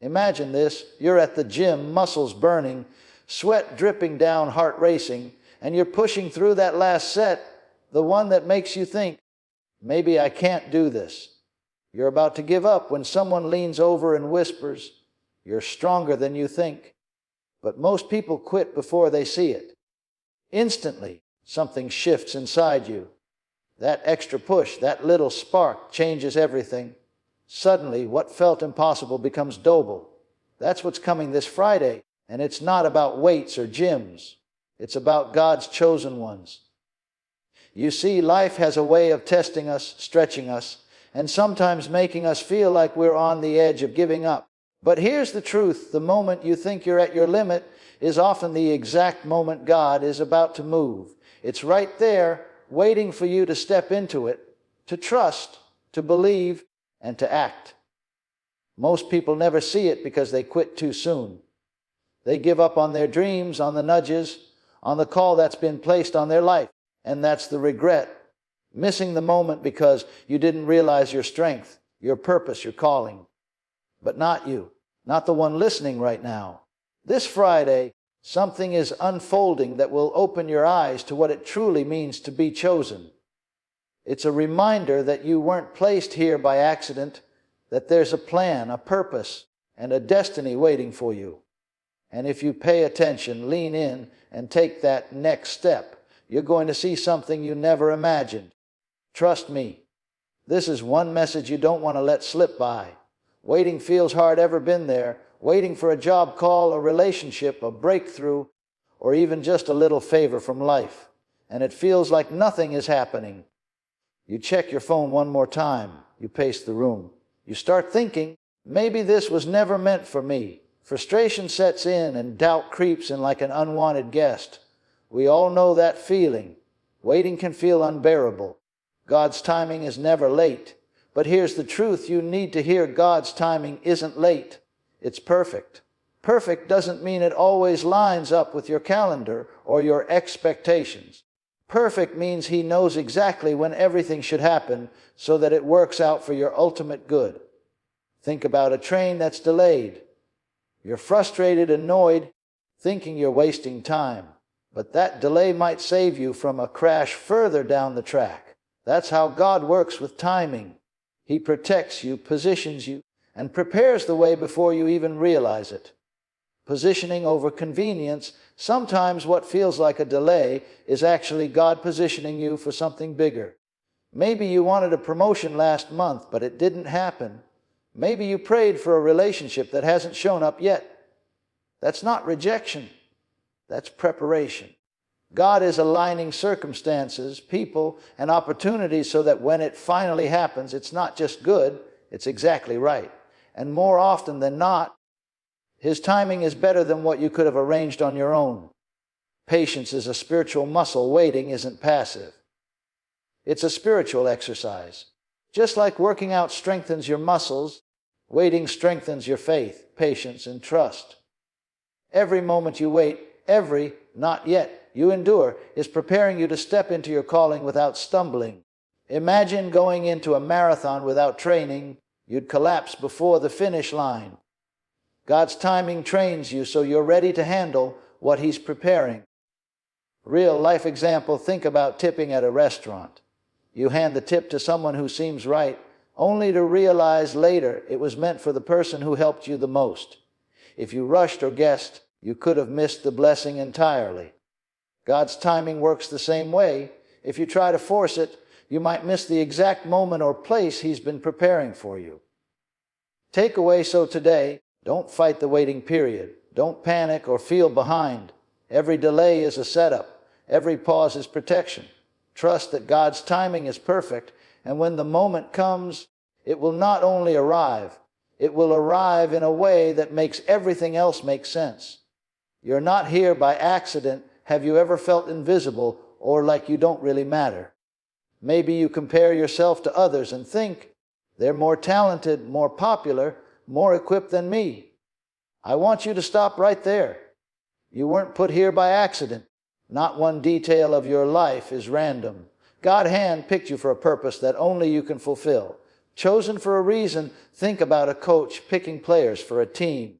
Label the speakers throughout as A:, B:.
A: Imagine this. You're at the gym, muscles burning, sweat dripping down, heart racing, and you're pushing through that last set, the one that makes you think, maybe I can't do this. You're about to give up when someone leans over and whispers, you're stronger than you think. But most people quit before they see it. Instantly, something shifts inside you. That extra push, that little spark changes everything. Suddenly, what felt impossible becomes doable. That's what's coming this Friday. And it's not about weights or gyms. It's about God's chosen ones. You see, life has a way of testing us, stretching us, and sometimes making us feel like we're on the edge of giving up. But here's the truth. The moment you think you're at your limit is often the exact moment God is about to move. It's right there, waiting for you to step into it, to trust, to believe, and to act. Most people never see it because they quit too soon. They give up on their dreams, on the nudges, on the call that's been placed on their life. And that's the regret. Missing the moment because you didn't realize your strength, your purpose, your calling. But not you, not the one listening right now. This Friday, something is unfolding that will open your eyes to what it truly means to be chosen. It's a reminder that you weren't placed here by accident, that there's a plan, a purpose, and a destiny waiting for you. And if you pay attention, lean in, and take that next step, you're going to see something you never imagined. Trust me. This is one message you don't want to let slip by. Waiting feels hard. Ever been there? Waiting for a job call, a relationship, a breakthrough, or even just a little favor from life. And it feels like nothing is happening. You check your phone one more time. You pace the room. You start thinking, maybe this was never meant for me. Frustration sets in and doubt creeps in like an unwanted guest. We all know that feeling. Waiting can feel unbearable. God's timing is never late. But here's the truth. You need to hear God's timing isn't late. It's perfect. Perfect doesn't mean it always lines up with your calendar or your expectations. Perfect means He knows exactly when everything should happen so that it works out for your ultimate good. Think about a train that's delayed. You're frustrated, annoyed, thinking you're wasting time. But that delay might save you from a crash further down the track. That's how God works with timing. He protects you, positions you, and prepares the way before you even realize it. Positioning over convenience, sometimes what feels like a delay is actually God positioning you for something bigger. Maybe you wanted a promotion last month, but it didn't happen. Maybe you prayed for a relationship that hasn't shown up yet. That's not rejection. That's preparation. God is aligning circumstances, people, and opportunities so that when it finally happens, it's not just good, it's exactly right. And more often than not, His timing is better than what you could have arranged on your own. Patience is a spiritual muscle. Waiting isn't passive. It's a spiritual exercise. Just like working out strengthens your muscles, waiting strengthens your faith, patience, and trust. Every moment you wait, every not yet you endure, is preparing you to step into your calling without stumbling. Imagine going into a marathon without training. You'd collapse before the finish line. God's timing trains you so you're ready to handle what He's preparing. Real life example, think about tipping at a restaurant. You hand the tip to someone who seems right, only to realize later it was meant for the person who helped you the most. If you rushed or guessed, you could have missed the blessing entirely. God's timing works the same way. If you try to force it, you might miss the exact moment or place He's been preparing for you. Takeaway so today, don't fight the waiting period. Don't panic or feel behind. Every delay is a setup. Every pause is protection. Trust that God's timing is perfect, and when the moment comes, it will not only arrive, it will arrive in a way that makes everything else make sense. You're not here by accident. Have you ever felt invisible or like you don't really matter? Maybe you compare yourself to others and think, they're more talented, more popular, more equipped than me. I want you to stop right there. You weren't put here by accident. Not one detail of your life is random. God handpicked you for a purpose that only you can fulfill. Chosen for a reason. Think about a coach picking players for a team.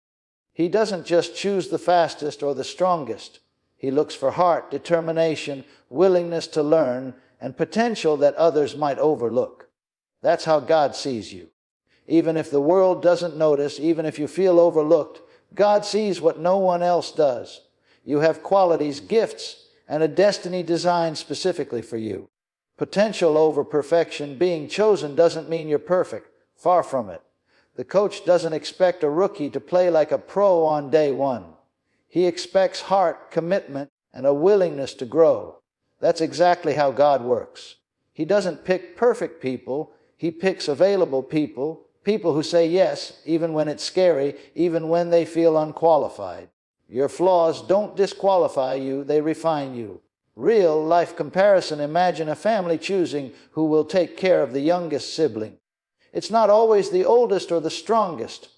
A: He doesn't just choose the fastest or the strongest. He looks for heart, determination, willingness to learn, and potential that others might overlook. That's how God sees you. Even if the world doesn't notice, even if you feel overlooked, God sees what no one else does. You have qualities, gifts, and a destiny designed specifically for you. Potential over perfection. Being chosen doesn't mean you're perfect. Far from it. The coach doesn't expect a rookie to play like a pro on day one. He expects heart, commitment, and a willingness to grow. That's exactly how God works. He doesn't pick perfect people. He picks available people, people who say yes, even when it's scary, even when they feel unqualified. Your flaws don't disqualify you, they refine you. Real life comparison. Imagine a family choosing who will take care of the youngest sibling. It's not always the oldest or the strongest.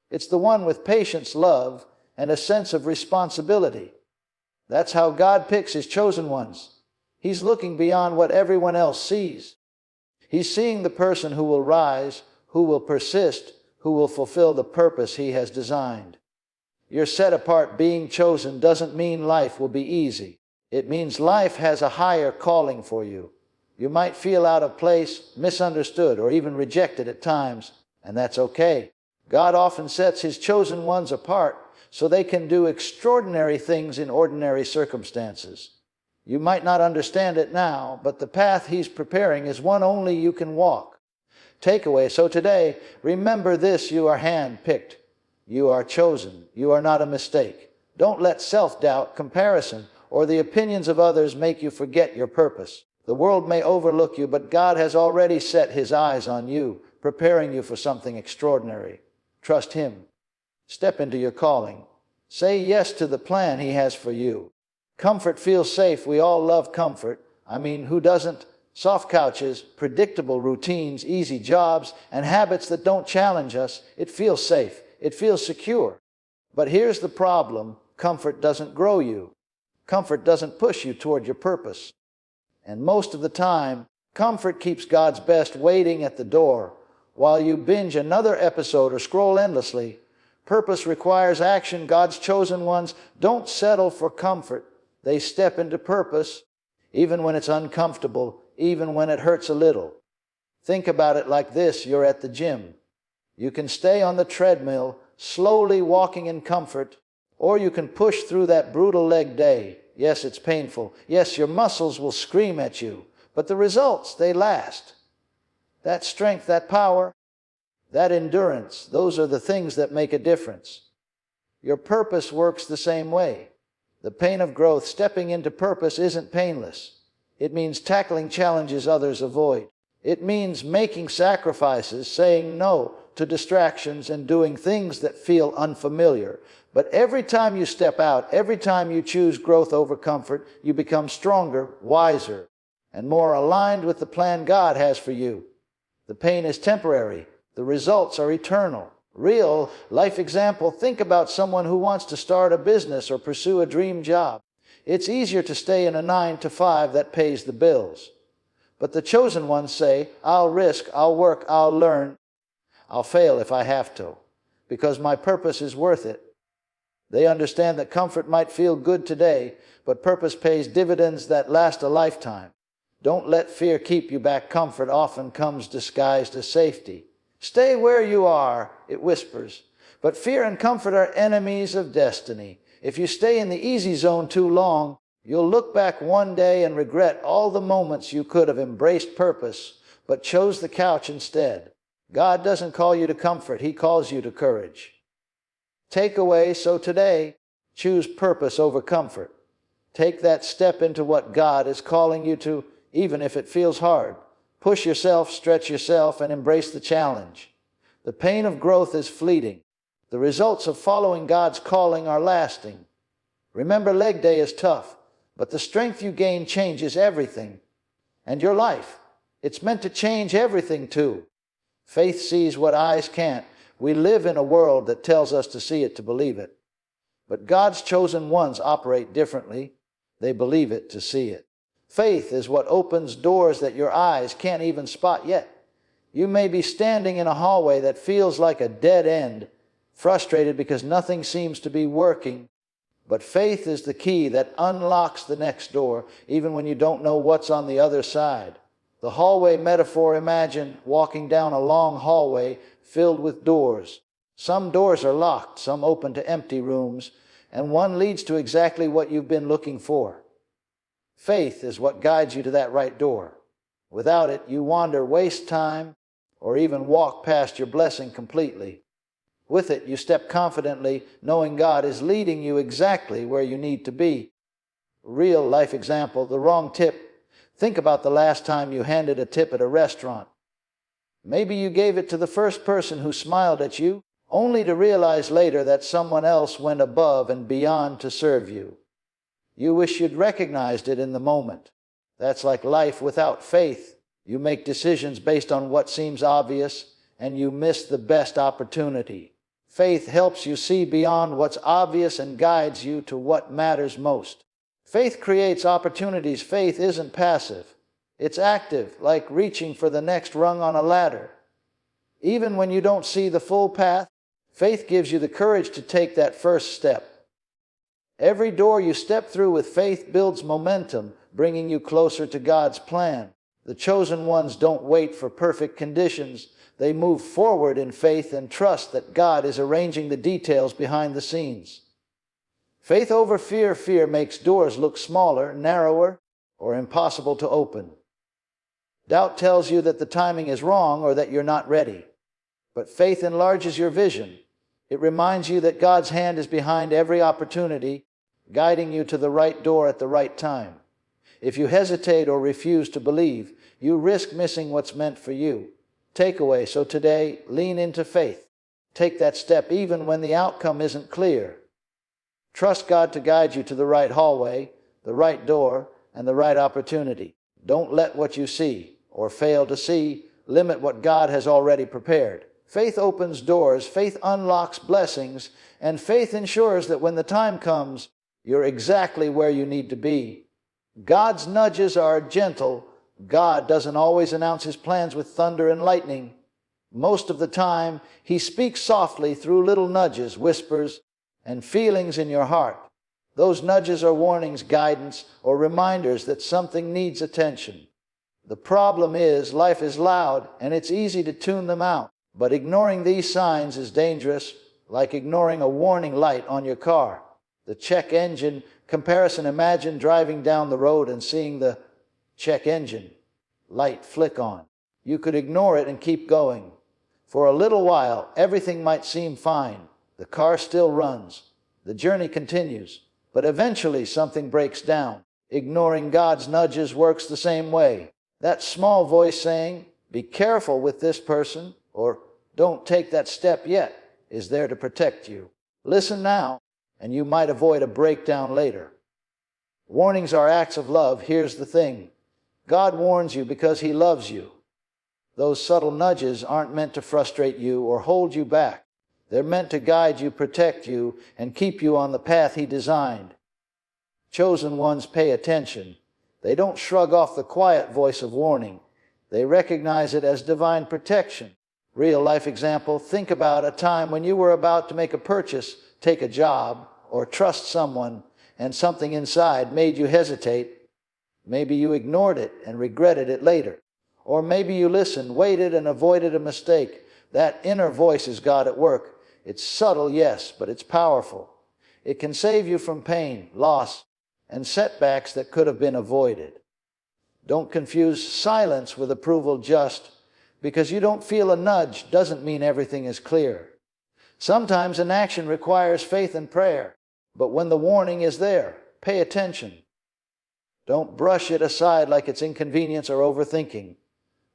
A: It's the one with patience, love, and a sense of responsibility. That's how God picks His chosen ones. He's looking beyond what everyone else sees. He's seeing the person who will rise, who will persist, who will fulfill the purpose He has designed. You're set apart. Being chosen doesn't mean life will be easy. It means life has a higher calling for you. You might feel out of place, misunderstood, or even rejected at times, and that's okay. God often sets His chosen ones apart so they can do extraordinary things in ordinary circumstances. You might not understand it now, but the path He's preparing is one only you can walk. Takeaway. So today, remember this: you are hand-picked. You are chosen. You are not a mistake. Don't let self-doubt, comparison, or the opinions of others make you forget your purpose. The world may overlook you, but God has already set His eyes on you, preparing you for something extraordinary. Trust Him. Step into your calling. Say yes to the plan He has for you. Comfort feels safe. We all love comfort. I mean, who doesn't? Soft couches, predictable routines, easy jobs, and habits that don't challenge us. It feels safe. It feels secure. But here's the problem. Comfort doesn't grow you. Comfort doesn't push you toward your purpose. And most of the time, comfort keeps God's best waiting at the door while you binge another episode or scroll endlessly. Purpose requires action. God's chosen ones don't settle for comfort. They step into purpose, even when it's uncomfortable, even when it hurts a little. Think about it like this: you're at the gym. You can stay on the treadmill, slowly walking in comfort, or you can push through that brutal leg day. Yes, it's painful. Yes, your muscles will scream at you, but the results, they last. That strength, that power, that endurance, those are the things that make a difference. Your purpose works the same way. The pain of growth, stepping into purpose, isn't painless. It means tackling challenges others avoid. It means making sacrifices, saying no to distractions, and doing things that feel unfamiliar. But every time you step out, every time you choose growth over comfort, you become stronger, wiser, and more aligned with the plan God has for you. The pain is temporary. The results are eternal. Real life example. Think about someone who wants to start a business or pursue a dream job. It's easier to stay in a 9-to-5 that pays the bills. But the chosen ones say, I'll risk, I'll work, I'll learn, I'll fail if I have to, because my purpose is worth it. They understand that comfort might feel good today, but purpose pays dividends that last a lifetime. Don't let fear keep you back. Comfort often comes disguised as safety. Stay where you are, it whispers. But fear and comfort are enemies of destiny. If you stay in the easy zone too long, you'll look back one day and regret all the moments you could have embraced purpose, but chose the couch instead. God doesn't call you to comfort. He calls you to courage. Takeaway. So today, choose purpose over comfort. Take that step into what God is calling you to, even if it feels hard. Push yourself, stretch yourself, and embrace the challenge. The pain of growth is fleeting. The results of following God's calling are lasting. Remember, leg day is tough, but the strength you gain changes everything. And your life, it's meant to change everything too. Faith sees what eyes can't. We live in a world that tells us to see it to believe it. But God's chosen ones operate differently. They believe it to see it. Faith is what opens doors that your eyes can't even spot yet. You may be standing in a hallway that feels like a dead end, frustrated because nothing seems to be working. But faith is the key that unlocks the next door, even when you don't know what's on the other side. The hallway metaphor: imagine walking down a long hallway filled with doors. Some doors are locked, some open to empty rooms, and one leads to exactly what you've been looking for. Faith is what guides you to that right door. Without it, you wander, waste time, or even walk past your blessing completely. With it, you step confidently, knowing God is leading you exactly where you need to be. Real life example: the wrong tip. Think about the last time you handed a tip at a restaurant. Maybe you gave it to the first person who smiled at you, only to realize later that someone else went above and beyond to serve you. You wish you'd recognized it in the moment. That's like life without faith. You make decisions based on what seems obvious, and you miss the best opportunity. Faith helps you see beyond what's obvious and guides you to what matters most. Faith creates opportunities. Faith isn't passive. It's active, like reaching for the next rung on a ladder. Even when you don't see the full path, faith gives you the courage to take that first step. Every door you step through with faith builds momentum, bringing you closer to God's plan. The chosen ones don't wait for perfect conditions. They move forward in faith and trust that God is arranging the details behind the scenes. Faith over fear. Fear makes doors look smaller, narrower, or impossible to open. Doubt tells you that the timing is wrong or that you're not ready. But faith enlarges your vision. It reminds you that God's hand is behind every opportunity, guiding you to the right door at the right time. If you hesitate or refuse to believe, you risk missing what's meant for you. Takeaway: so today, lean into faith. Take that step even when the outcome isn't clear. Trust God to guide you to the right hallway, the right door, and the right opportunity. Don't let what you see, or fail to see, limit what God has already prepared. Faith opens doors, faith unlocks blessings, and faith ensures that when the time comes, you're exactly where you need to be. God's nudges are gentle. God doesn't always announce His plans with thunder and lightning. Most of the time, He speaks softly through little nudges, whispers, and feelings in your heart. Those nudges are warnings, guidance, or reminders that something needs attention. The problem is, life is loud, and it's easy to tune them out. But ignoring these signs is dangerous, like ignoring a warning light on your car. The check engine comparison: imagine driving down the road and seeing the check engine light flick on. You could ignore it and keep going. For a little while, everything might seem fine. The car still runs. The journey continues. But eventually something breaks down. Ignoring God's nudges works the same way. That small voice saying, "Be careful with this person," or "Don't take that step yet," is there to protect you. Listen now, and you might avoid a breakdown later. Warnings are acts of love. Here's the thing: God warns you because He loves you. Those subtle nudges aren't meant to frustrate you or hold you back. They're meant to guide you, protect you, and keep you on the path He designed. Chosen ones pay attention. They don't shrug off the quiet voice of warning. They recognize it as divine protection. Real life example: think about a time when you were about to make a purchase, take a job, or trust someone, and something inside made you hesitate. Maybe you ignored it and regretted it later. Or maybe you listened, waited, and avoided a mistake. That inner voice is God at work. It's subtle, yes, but it's powerful. It can save you from pain, loss, and setbacks that could have been avoided. Don't confuse silence with approval. Just because you don't feel a nudge doesn't mean everything is clear. Sometimes an action requires faith and prayer, but when the warning is there, pay attention. Don't brush it aside like it's inconvenience or overthinking.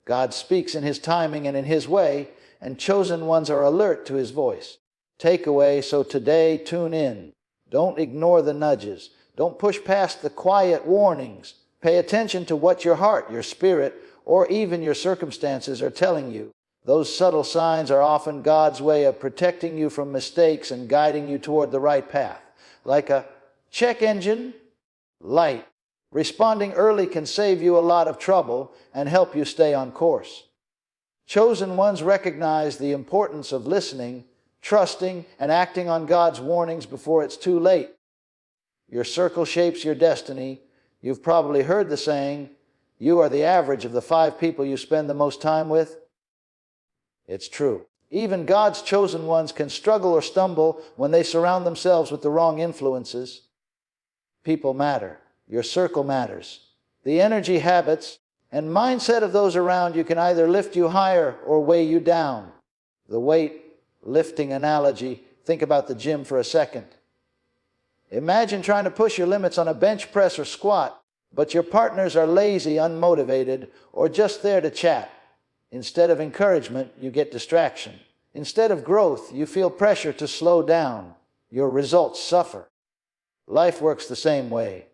A: God speaks in His timing and in His way, and chosen ones are alert to His voice. Takeaway: so today, tune in. Don't ignore the nudges. Don't push past the quiet warnings. Pay attention to what your heart, your spirit, or even your circumstances are telling you. Those subtle signs are often God's way of protecting you from mistakes and guiding you toward the right path. Like a check engine light. Responding early can save you a lot of trouble and help you stay on course. Chosen ones recognize the importance of listening, trusting, and acting on God's warnings before it's too late. Your circle shapes your destiny. You've probably heard the saying, you are the average of the 5 people you spend the most time with. It's true. Even God's chosen ones can struggle or stumble when they surround themselves with the wrong influences. People matter. Your circle matters. The energy, habits, and mindset of those around you can either lift you higher or weigh you down. The weight lifting analogy, think about the gym for a second. Imagine trying to push your limits on a bench press or squat, but your partners are lazy, unmotivated, or just there to chat. Instead of encouragement, you get distraction. Instead of growth, you feel pressure to slow down. Your results suffer. Life works the same way.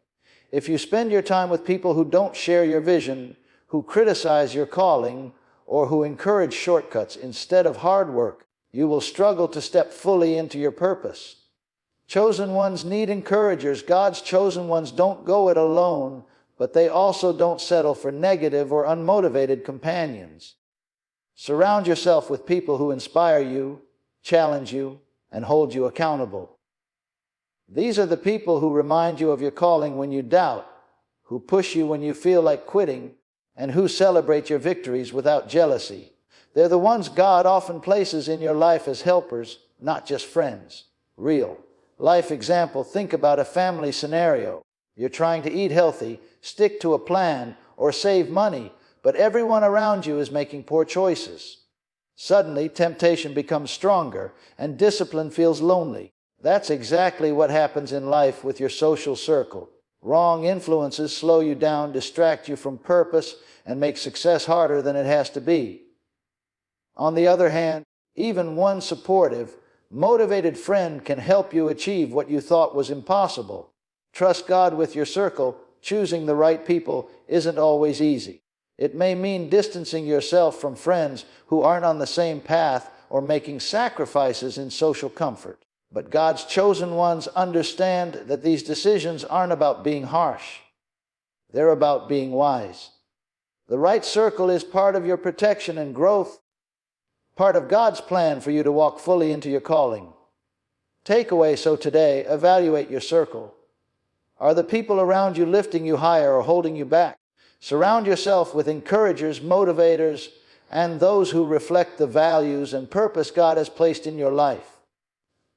A: If you spend your time with people who don't share your vision, who criticize your calling, or who encourage shortcuts instead of hard work, you will struggle to step fully into your purpose. Chosen ones need encouragers. God's chosen ones don't go it alone, but they also don't settle for negative or unmotivated companions. Surround yourself with people who inspire you, challenge you, and hold you accountable. These are the people who remind you of your calling when you doubt, who push you when you feel like quitting, and who celebrate your victories without jealousy. They're the ones God often places in your life as helpers, not just friends. Real life example, think about a family scenario. You're trying to eat healthy, stick to a plan, or save money, but everyone around you is making poor choices. Suddenly, temptation becomes stronger, and discipline feels lonely. That's exactly what happens in life with your social circle. Wrong influences slow you down, distract you from purpose, and make success harder than it has to be. On the other hand, even one supportive, motivated friend can help you achieve what you thought was impossible. Trust God with your circle. Choosing the right people isn't always easy. It may mean distancing yourself from friends who aren't on the same path or making sacrifices in social comfort. But God's chosen ones understand that these decisions aren't about being harsh. They're about being wise. The right circle is part of your protection and growth, part of God's plan for you to walk fully into your calling. Takeaway, so today, evaluate your circle. Are the people around you lifting you higher or holding you back? Surround yourself with encouragers, motivators, and those who reflect the values and purpose God has placed in your life.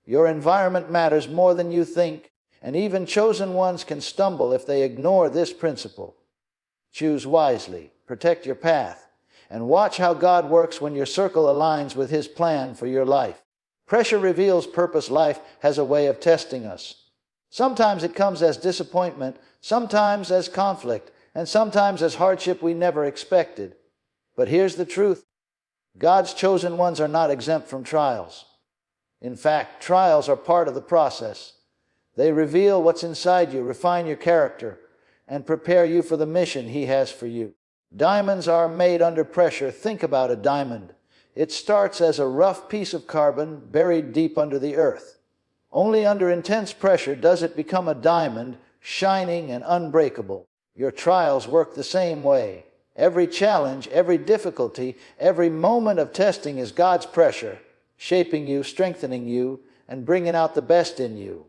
A: Your environment matters more than you think, and even chosen ones can stumble if they ignore this principle. Choose wisely, protect your path, and watch how God works when your circle aligns with His plan for your life. Pressure reveals purpose. Life has a way of testing us. Sometimes it comes as disappointment, sometimes as conflict, and sometimes as hardship we never expected. But here's the truth. God's chosen ones are not exempt from trials. In fact, trials are part of the process. They reveal what's inside you, refine your character, and prepare you for the mission He has for you. Diamonds are made under pressure. Think about a diamond. It starts as a rough piece of carbon buried deep under the earth. Only under intense pressure does it become a diamond, shining and unbreakable. Your trials work the same way. Every challenge, every difficulty, every moment of testing is God's pressure, shaping you, strengthening you, and bringing out the best in you.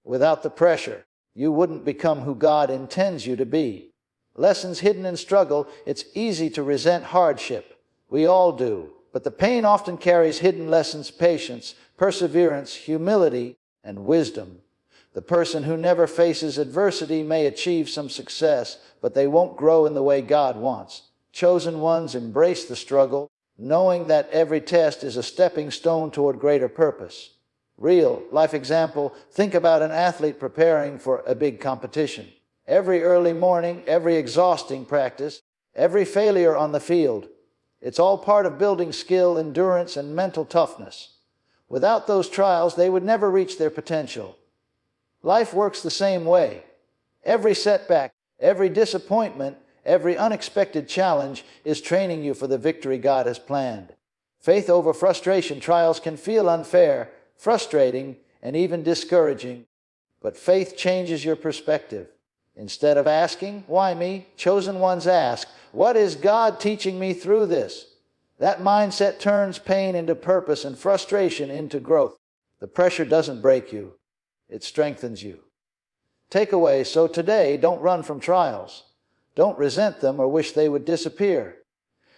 A: Without the pressure, you wouldn't become who God intends you to be. Lessons hidden in struggle. It's easy to resent hardship. We all do. But the pain often carries hidden lessons: patience, perseverance, humility, and wisdom. The person who never faces adversity may achieve some success, but they won't grow in the way God wants. Chosen ones embrace the struggle, knowing that every test is a stepping stone toward greater purpose. Real life example, think about an athlete preparing for a big competition. Every early morning, every exhausting practice, every failure on the field, it's all part of building skill, endurance, and mental toughness. Without those trials, they would never reach their potential. Life works the same way. Every setback, every disappointment, every unexpected challenge is training you for the victory God has planned. Faith over frustration. Trials can feel unfair, frustrating, and even discouraging, but faith changes your perspective. Instead of asking, "Why me?" chosen ones ask, "What is God teaching me through this?" That mindset turns pain into purpose and frustration into growth. The pressure doesn't break you, it strengthens you. Takeaway: so today, don't run from trials. Don't resent them or wish they would disappear.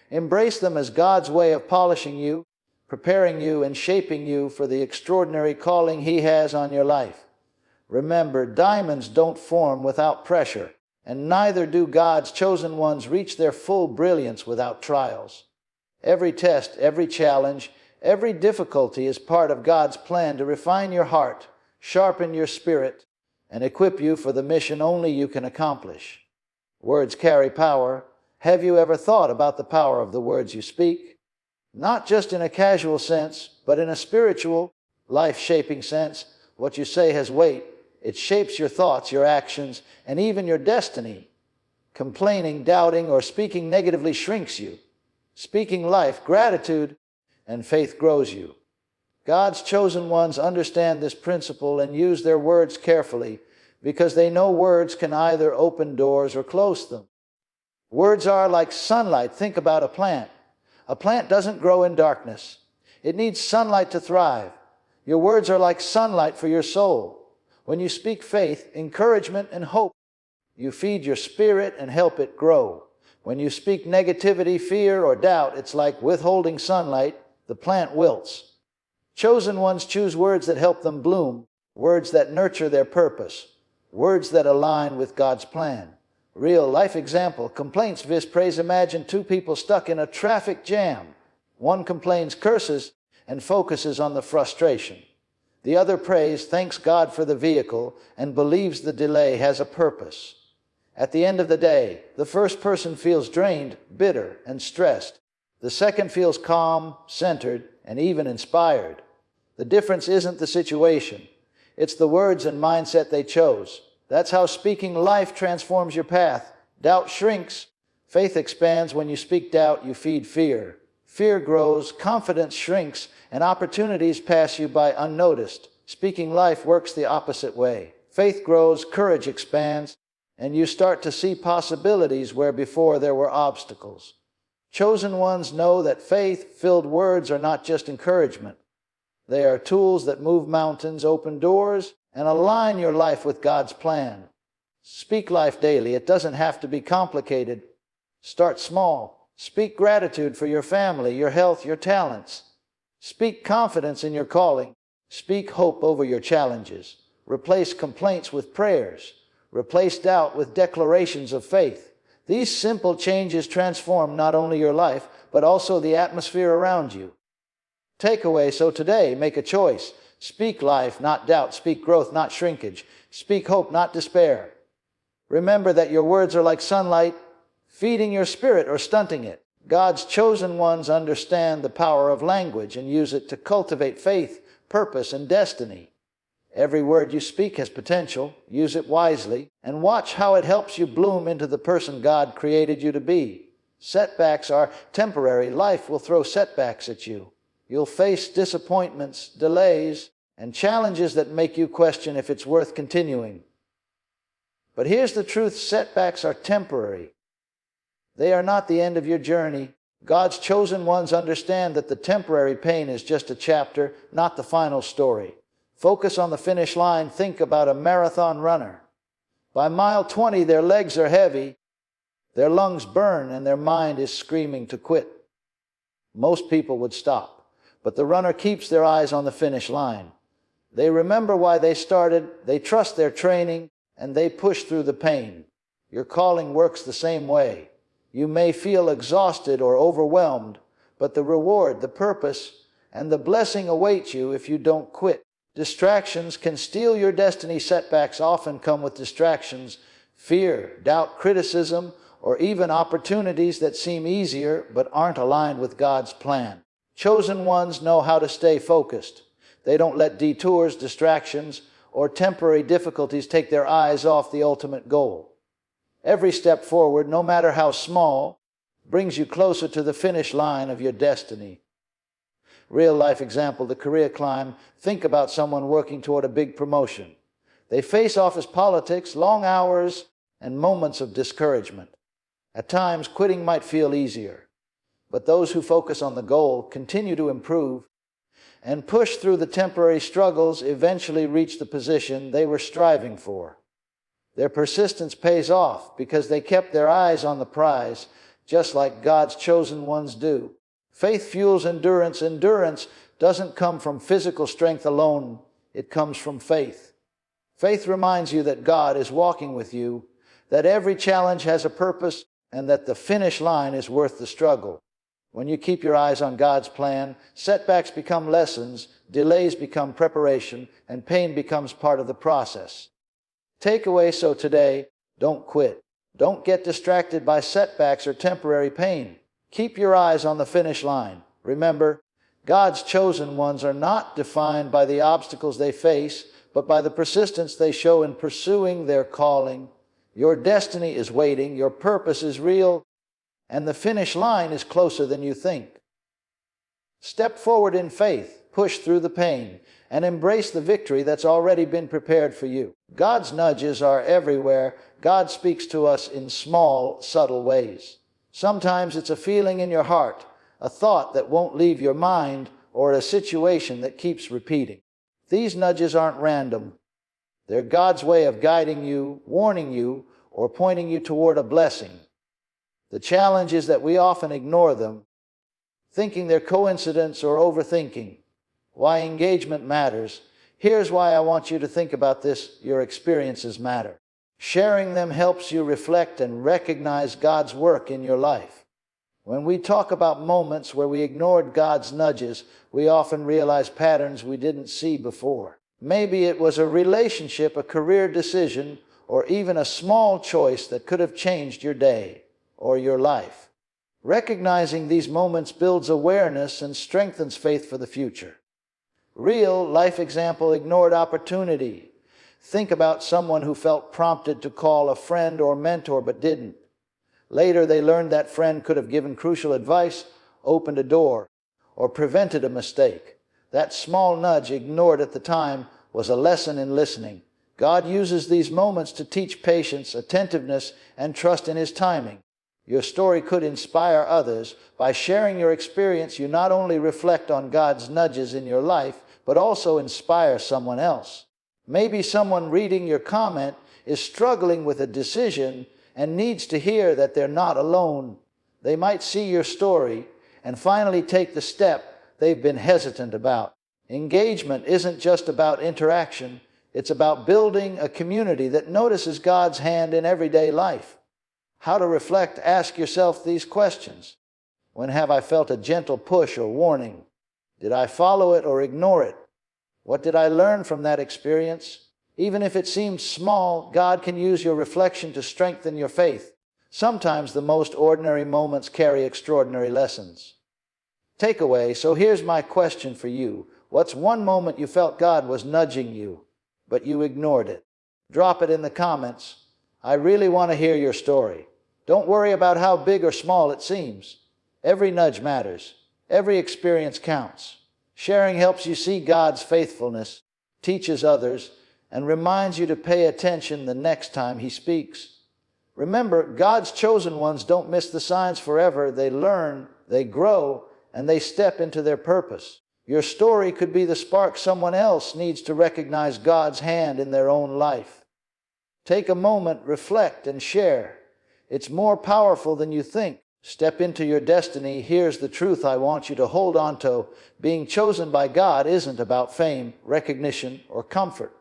A: Embrace them as God's way of polishing you, preparing you, and shaping you for the extraordinary calling He has on your life. Remember, diamonds don't form without pressure, and neither do God's chosen ones reach their full brilliance without trials. Every test, every challenge, every difficulty is part of God's plan to refine your heart, sharpen your spirit, and equip you for the mission only you can accomplish. Words carry power. Have you ever thought about the power of the words you speak? Not just in a casual sense, but in a spiritual, life-shaping sense. What you say has weight. It shapes your thoughts, your actions, and even your destiny. Complaining, doubting, or speaking negatively shrinks you. Speaking life, gratitude, and faith grows you. God's chosen ones understand this principle and use their words carefully because they know words can either open doors or close them. Words are like sunlight. Think about a plant. A plant doesn't grow in darkness. It needs sunlight to thrive. Your words are like sunlight for your soul. When you speak faith, encouragement, and hope, you feed your spirit and help it grow. When you speak negativity, fear, or doubt, it's like withholding sunlight. The plant wilts. Chosen ones choose words that help them bloom, words that nurture their purpose, words that align with God's plan. Real life example: complaints vis praise. Imagine two people stuck in a traffic jam. One complains, curses, and focuses on the frustration. The other prays, thanks God for the vehicle, and believes the delay has a purpose. At the end of the day, the first person feels drained, bitter, and stressed. The second feels calm, centered, and even inspired. The difference isn't the situation. It's the words and mindset they chose. That's how speaking life transforms your path. Doubt shrinks. Faith expands. When you speak doubt, you feed fear. Fear grows, confidence shrinks, and opportunities pass you by unnoticed. Speaking life works the opposite way. Faith grows, courage expands, and you start to see possibilities where before there were obstacles. Chosen ones know that faith-filled words are not just encouragement. They are tools that move mountains, open doors, and align your life with God's plan. Speak life daily. It doesn't have to be complicated. Start small. Speak gratitude for your family, your health, your talents. Speak confidence in your calling. Speak hope over your challenges. Replace complaints with prayers. Replace doubt with declarations of faith. These simple changes transform not only your life, but also the atmosphere around you. Takeaway: so today, make a choice. Speak life, not doubt. Speak growth, not shrinkage. Speak hope, not despair. Remember that your words are like sunlight, feeding your spirit or stunting it. God's chosen ones understand the power of language and use it to cultivate faith, purpose, and destiny. Every word you speak has potential. Use it wisely, and watch how it helps you bloom into the person God created you to be. Setbacks are temporary. Life will throw setbacks at you. You'll face disappointments, delays, and challenges that make you question if it's worth continuing. But here's the truth: setbacks are temporary. They are not the end of your journey. God's chosen ones understand that the temporary pain is just a chapter, not the final story. Focus on the finish line. Think about a marathon runner. By mile 20, their legs are heavy, their lungs burn, and their mind is screaming to quit. Most people would stop, but the runner keeps their eyes on the finish line. They remember why they started, they trust their training, and they push through the pain. Your calling works the same way. You may feel exhausted or overwhelmed, but the reward, the purpose, and the blessing await you if you don't quit. Distractions can steal your destiny. Setbacks often come with distractions: fear, doubt, criticism, or even opportunities that seem easier but aren't aligned with God's plan. Chosen ones know how to stay focused. They don't let detours, distractions, or temporary difficulties take their eyes off the ultimate goal. Every step forward, no matter how small, brings you closer to the finish line of your destiny. Real life example: the career climb. Think about someone working toward a big promotion. They face office politics, long hours, and moments of discouragement. At times, quitting might feel easier. But those who focus on the goal continue to improve and push through the temporary struggles eventually reach the position they were striving for. Their persistence pays off because they kept their eyes on the prize, just like God's chosen ones do. Faith fuels endurance. Endurance doesn't come from physical strength alone. It comes from faith. Faith reminds you that God is walking with you, that every challenge has a purpose, and that the finish line is worth the struggle. When you keep your eyes on God's plan, setbacks become lessons, delays become preparation, and pain becomes part of the process. Takeaway: so today, don't quit. Don't get distracted by setbacks or temporary pain. Keep your eyes on the finish line. Remember, God's chosen ones are not defined by the obstacles they face, but by the persistence they show in pursuing their calling. Your destiny is waiting, your purpose is real, and the finish line is closer than you think. Step forward in faith, push through the pain, and embrace the victory that's already been prepared for you. God's nudges are everywhere. God speaks to us in small, subtle ways. Sometimes it's a feeling in your heart, a thought that won't leave your mind, or a situation that keeps repeating. These nudges aren't random. They're God's way of guiding you, warning you, or pointing you toward a blessing. The challenge is that we often ignore them, thinking they're coincidence or overthinking. Why engagement matters. Here's why I want you to think about this. Your experiences matter. Sharing them helps you reflect and recognize God's work in your life. When we talk about moments where we ignored God's nudges, we often realize patterns we didn't see before. Maybe it was a relationship, a career decision, or even a small choice that could have changed your day or your life. Recognizing these moments builds awareness and strengthens faith for the future. Real life example: ignored opportunity. Think about someone who felt prompted to call a friend or mentor but didn't. Later they learned that friend could have given crucial advice, opened a door, or prevented a mistake. That small nudge, ignored at the time, was a lesson in listening. God uses these moments to teach patience, attentiveness, and trust in His timing. Your story could inspire others. By sharing your experience, you not only reflect on God's nudges in your life, but also inspire someone else. Maybe someone reading your comment is struggling with a decision and needs to hear that they're not alone. They might see your story and finally take the step they've been hesitant about. Engagement isn't just about interaction. It's about building a community that notices God's hand in everyday life. How to reflect: ask yourself these questions. When have I felt a gentle push or warning? Did I follow it or ignore it? What did I learn from that experience? Even if it seems small, God can use your reflection to strengthen your faith. Sometimes the most ordinary moments carry extraordinary lessons. Takeaway: so here's my question for you. What's one moment you felt God was nudging you, but you ignored it? Drop it in the comments. I really want to hear your story. Don't worry about how big or small it seems. Every nudge matters. Every experience counts. Sharing helps you see God's faithfulness, teaches others, and reminds you to pay attention the next time He speaks. Remember, God's chosen ones don't miss the signs forever. They learn, they grow, and they step into their purpose. Your story could be the spark someone else needs to recognize God's hand in their own life. Take a moment, reflect, and share. It's more powerful than you think. Step into your destiny. Here's the truth I want you to hold on to. Being chosen by God isn't about fame, recognition, or comfort.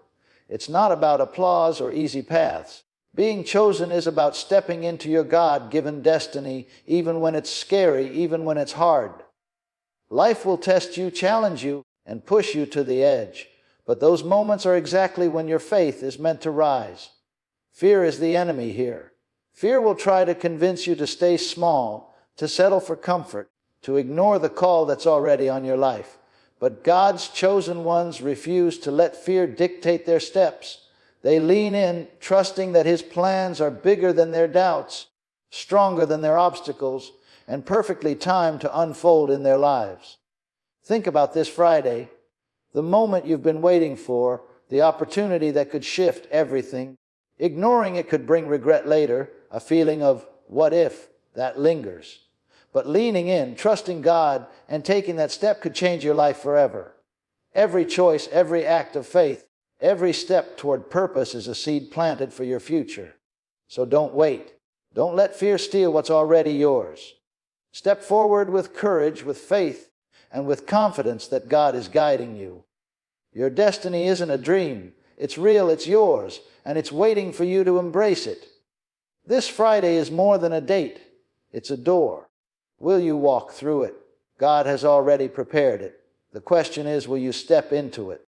A: It's not about applause or easy paths. Being chosen is about stepping into your God-given destiny, even when it's scary, even when it's hard. Life will test you, challenge you, and push you to the edge. But those moments are exactly when your faith is meant to rise. Fear is the enemy here. Fear will try to convince you to stay small, to settle for comfort, to ignore the call that's already on your life. But God's chosen ones refuse to let fear dictate their steps. They lean in, trusting that His plans are bigger than their doubts, stronger than their obstacles, and perfectly timed to unfold in their lives. Think about this Friday, the moment you've been waiting for, the opportunity that could shift everything. Ignoring it could bring regret later, a feeling of what if that lingers. but leaning in, trusting God, and taking that step could change your life forever. Every choice, every act of faith, every step toward purpose is a seed planted for your future. So don't wait. Don't let fear steal what's already yours. Step forward with courage, with faith, and with confidence that God is guiding you. Your destiny isn't a dream. It's real, it's yours, and it's waiting for you to embrace it. This Friday is more than a date. It's a door. Will you walk through it? God has already prepared it. The question is, will you step into it?